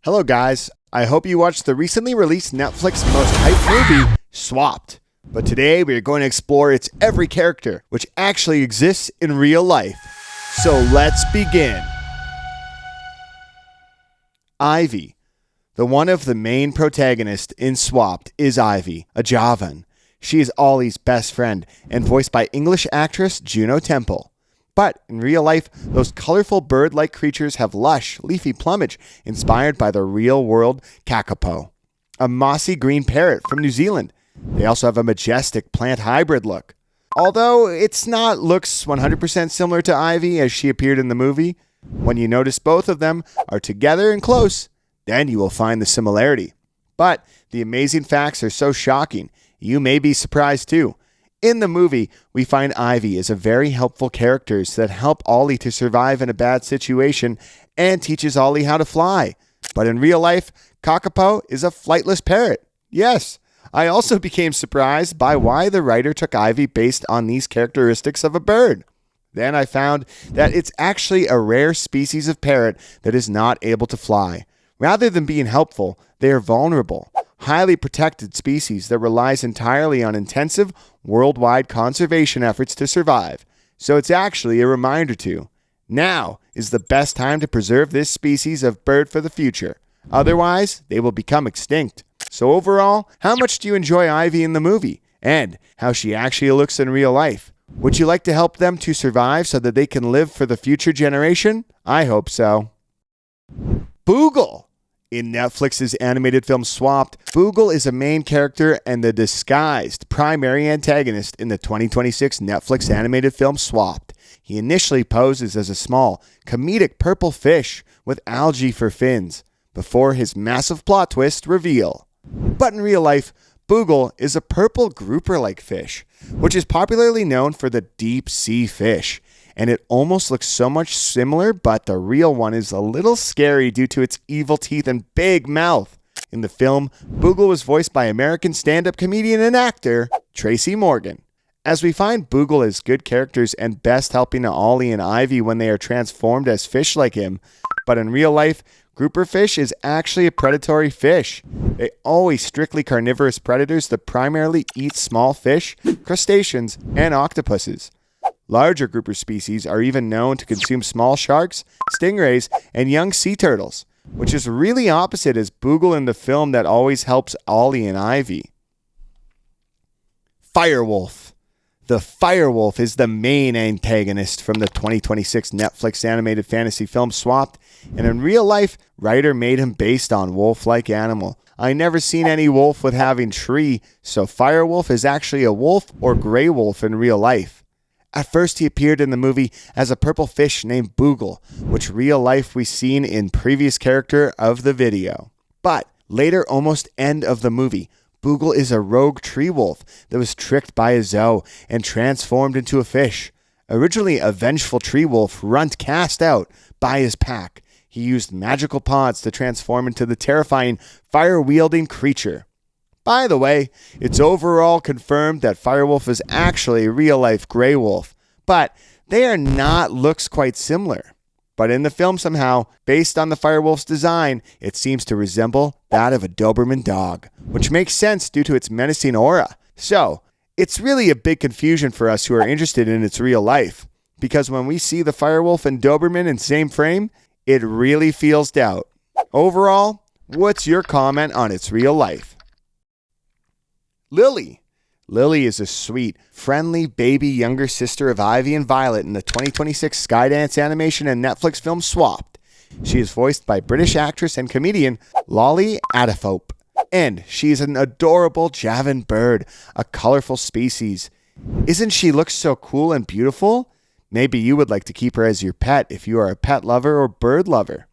Hello guys, I hope you watched the recently released Netflix most hyped movie, Swapped. But today we are going to explore its every character, which actually exists in real life. So let's begin. Ivy. The one of the main protagonists in Swapped is Ivy, a Javan. She is Ollie's best friend and voiced by English actress Juno Temple. But in real life, those colorful bird-like creatures have lush, leafy plumage inspired by the real-world kakapo, a mossy green parrot from New Zealand. They also have a majestic plant hybrid look. Although it's not looks 100% similar to Ivy as she appeared in the movie, when you notice both of them are together and close, then you will find the similarity. But the amazing facts are so shocking, you may be surprised too. In the movie, we find Ivy is a very helpful character that help Ollie to survive in a bad situation and teaches Ollie how to fly. But in real life, Kakapo is a flightless parrot. Yes, I also became surprised by why the writer took Ivy based on these characteristics of a bird. Then I found that it's actually a rare species of parrot that is not able to fly. Rather than being helpful, they are vulnerable. Highly protected species that relies entirely on intensive worldwide conservation efforts to survive. So it's actually a reminder to, now is the best time to preserve this species of bird for the future. Otherwise, they will become extinct. So overall, how much do you enjoy Ivy in the movie? And how she actually looks in real life? Would you like to help them to survive so that they can live for the future generation? I hope so. Boogle. In Netflix's animated film Swapped, Boogle is a main character and the disguised primary antagonist in the 2026 Netflix animated film Swapped. He initially poses as a small, comedic purple fish with algae for fins, before his massive plot twist reveal. But in real life, Boogle is a purple grouper-like fish, which is popularly known for the deep sea fish. And it almost looks so much similar, but the real one is a little scary due to its evil teeth and big mouth. In the film, Boogle was voiced by American stand-up comedian and actor Tracy Morgan. As we find Boogle as good characters and best helping Ollie and Ivy when they are transformed as fish like him, but in real life, grouper fish is actually a predatory fish. They always strictly carnivorous predators that primarily eat small fish, crustaceans, and octopuses. Larger grouper species are even known to consume small sharks, stingrays, and young sea turtles, which is really opposite as Boogle in the film that always helps Ollie and Ivy. Firewolf. The Firewolf is the main antagonist from the 2026 Netflix animated fantasy film Swapped, and in real life, writer made him based on wolf-like animal. I never seen any wolf with having tree, so Firewolf is actually a wolf or gray wolf in real life. At first, he appeared in the movie as a purple fish named Boogle, which real life we seen in previous character of the video. But later, almost end of the movie, Boogle is a rogue tree wolf that was tricked by a zoo and transformed into a fish. Originally a vengeful tree wolf runt cast out by his pack, he used magical pods to transform into the terrifying fire-wielding creature. By the way, it's overall confirmed that Firewolf is actually a real-life gray wolf, but they are not looks quite similar. But in the film somehow, based on the Firewolf's design, it seems to resemble that of a Doberman dog, which makes sense due to its menacing aura. So, it's really a big confusion for us who are interested in its real life, because when we see the Firewolf and Doberman in same frame, it really feels doubt. Overall, what's your comment on its real life? Lily. Lily is a sweet, friendly baby younger sister of Ivy and Violet in the 2026 Skydance animation and Netflix film Swapped. She is voiced by British actress and comedian Ollie Adafope. And she is an adorable Javan bird, a colorful species. Isn't she look so cool and beautiful? Maybe you would like to keep her as your pet if you are a pet lover or bird lover.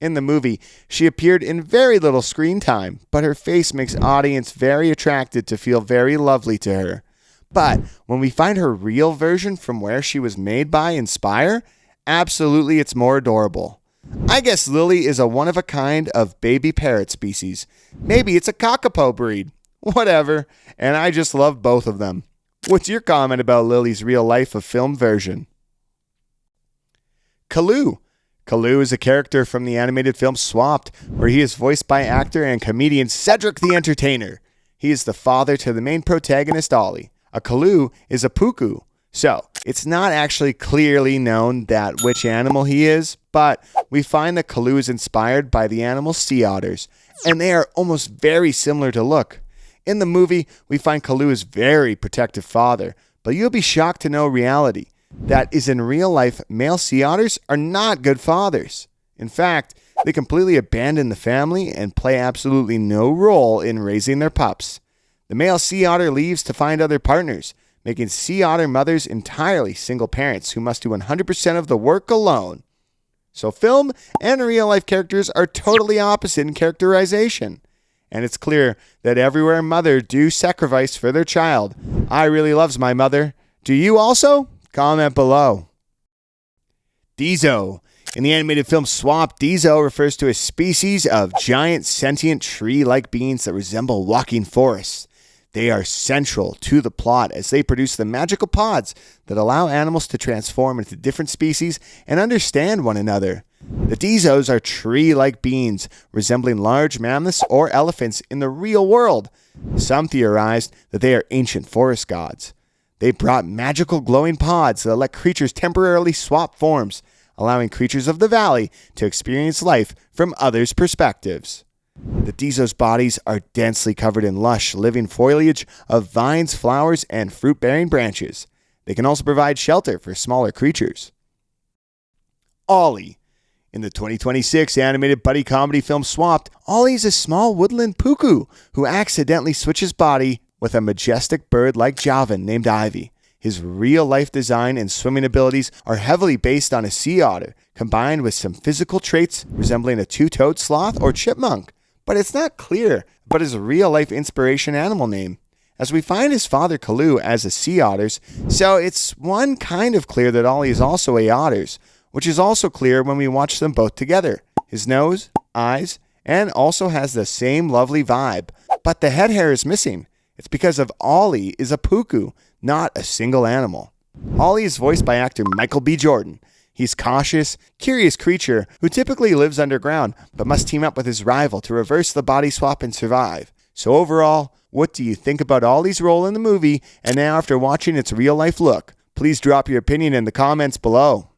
In the movie, she appeared in very little screen time, but her face makes audience very attracted to feel very lovely to her. But when we find her real version from where she was made by Inspire, absolutely it's more adorable. I guess Lily is a one-of-a-kind of baby parrot species. Maybe it's a kakapo breed. Whatever, and I just love both of them. What's your comment about Lily's real life of film version? Caloo. Caloo is a character from the animated film Swapped, where he is voiced by actor and comedian Cedric the Entertainer. He is the father to the main protagonist, Ollie. A Caloo is a Pookoo. So, it's not actually clearly known that which animal he is, but we find that Caloo is inspired by the animal sea otters, and they are almost very similar to look. In the movie, we find Caloo's very protective father, but you'll be shocked to know reality. That is, in real life, male sea otters are not good fathers. In fact, they completely abandon the family and play absolutely no role in raising their pups. The male sea otter leaves to find other partners, making sea otter mothers entirely single parents who must do 100% of the work alone. So film and real-life characters are totally opposite in characterization. And it's clear that everywhere mother do sacrifice for their child. I really loves my mother. Do you also? Comment below. Dzos. In the animated film Swap, Dzos refers to a species of giant sentient tree-like beings that resemble walking forests. They are central to the plot as they produce the magical pods that allow animals to transform into different species and understand one another. The Dzos are tree-like beings resembling large mammoths or elephants in the real world. Some theorized that they are ancient forest gods. They brought magical glowing pods that let creatures temporarily swap forms, allowing creatures of the valley to experience life from others' perspectives. The Dzos' bodies are densely covered in lush, living foliage of vines, flowers, and fruit-bearing branches. They can also provide shelter for smaller creatures. Ollie. In the 2026 animated buddy comedy film Swapped, Ollie is a small woodland Pookoo who accidentally switches body with a majestic bird like Javan named Ivy. His real-life design and swimming abilities are heavily based on a sea otter, combined with some physical traits resembling a two-toed sloth or chipmunk. But it's not clear about his real-life inspiration animal name, as we find his father Caloo as a sea otters, so it's one kind of clear that Ollie is also a otters, which is also clear when we watch them both together. His nose, eyes, and also has the same lovely vibe, but the head hair is missing. It's because of Ollie is a Pookoo, not a single animal. Ollie is voiced by actor Michael B. Jordan. He's cautious, curious creature who typically lives underground, but must team up with his rival to reverse the body swap and survive. So overall, what do you think about Ollie's role in the movie, and now after watching its real-life look? Please drop your opinion in the comments below.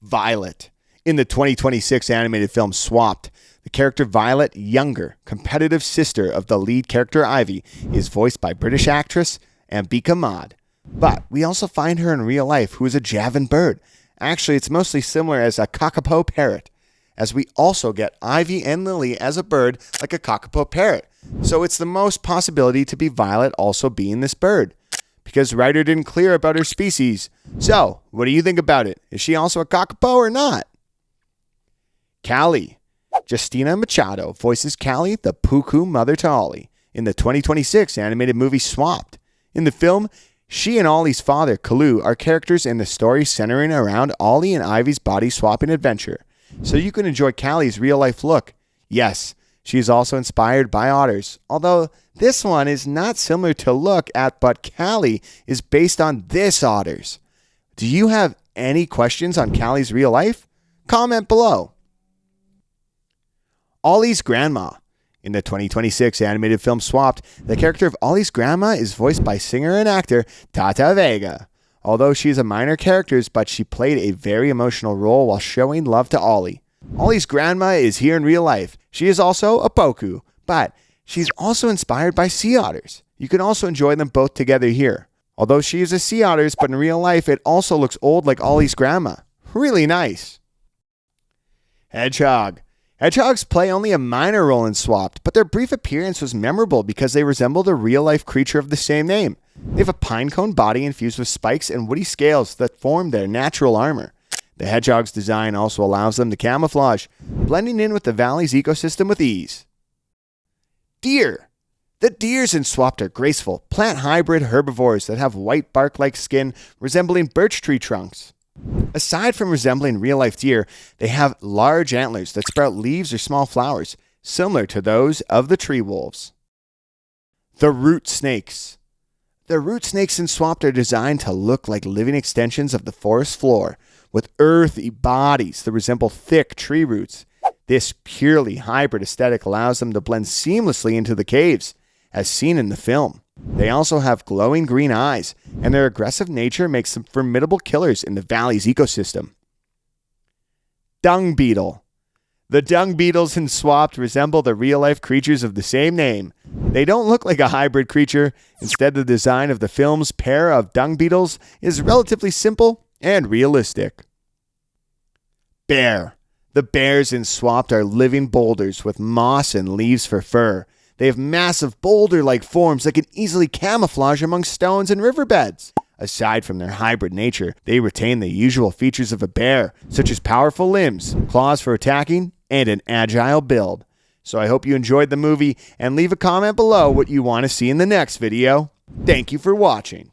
Violet. In the 2026 animated film Swapped, the character Violet, younger, competitive sister of the lead character Ivy, is voiced by British actress Ambika Mad. But we also find her in real life, who is a Javan bird. Actually, it's mostly similar as a kakapo parrot, as we also get Ivy and Lily as a bird like a kakapo parrot. So it's the most possibility to be Violet also being this bird, because writer didn't clear about her species. So, what do you think about it? Is she also a kakapo or not? Calli. Justina Machado voices Calli, the Pookoo mother to Ollie, in the 2026 animated movie Swapped. In the film, she and Ollie's father, Caloo, are characters in the story centering around Ollie and Ivy's body-swapping adventure, so you can enjoy Calli's real-life look. Yes, she is also inspired by otters, although this one is not similar to look at, but Calli is based on this otters. Do you have any questions on Calli's real life? Comment below. Ollie's grandma. In the 2026 animated film Swapped, the character of Ollie's grandma is voiced by singer and actor Tata Vega. Although she is a minor character, but she played a very emotional role while showing love to Ollie. Ollie's grandma is here in real life. She is also a Pookoo, but she's also inspired by sea otters. You can also enjoy them both together here. Although she is a sea otters, but in real life it also looks old like Ollie's grandma. Really nice. Hedgehog. Hedgehogs play only a minor role in Swapped, but their brief appearance was memorable because they resembled a real-life creature of the same name. They have a pine cone body infused with spikes and woody scales that form their natural armor. The hedgehog's design also allows them to camouflage, blending in with the valley's ecosystem with ease. Deer. The deers in Swapped are graceful, plant hybrid herbivores that have white bark-like skin resembling birch tree trunks. Aside from resembling real-life deer, they have large antlers that sprout leaves or small flowers, similar to those of the tree wolves. The root snakes. The root snakes in Swapped are designed to look like living extensions of the forest floor, with earthy bodies that resemble thick tree roots. This purely hybrid aesthetic allows them to blend seamlessly into the caves, as seen in the film. They also have glowing green eyes, and their aggressive nature makes them formidable killers in the valley's ecosystem. Dung Beetle. The dung beetles in Swapped resemble the real-life creatures of the same name. They don't look like a hybrid creature. Instead, the design of the film's pair of dung beetles is relatively simple and realistic. Bear. The bears in Swapped are living boulders with moss and leaves for fur. They have massive boulder-like forms that can easily camouflage among stones and riverbeds. Aside from their hybrid nature, they retain the usual features of a bear, such as powerful limbs, claws for attacking, and an agile build. So I hope you enjoyed the movie, and leave a comment below what you want to see in the next video. Thank you for watching.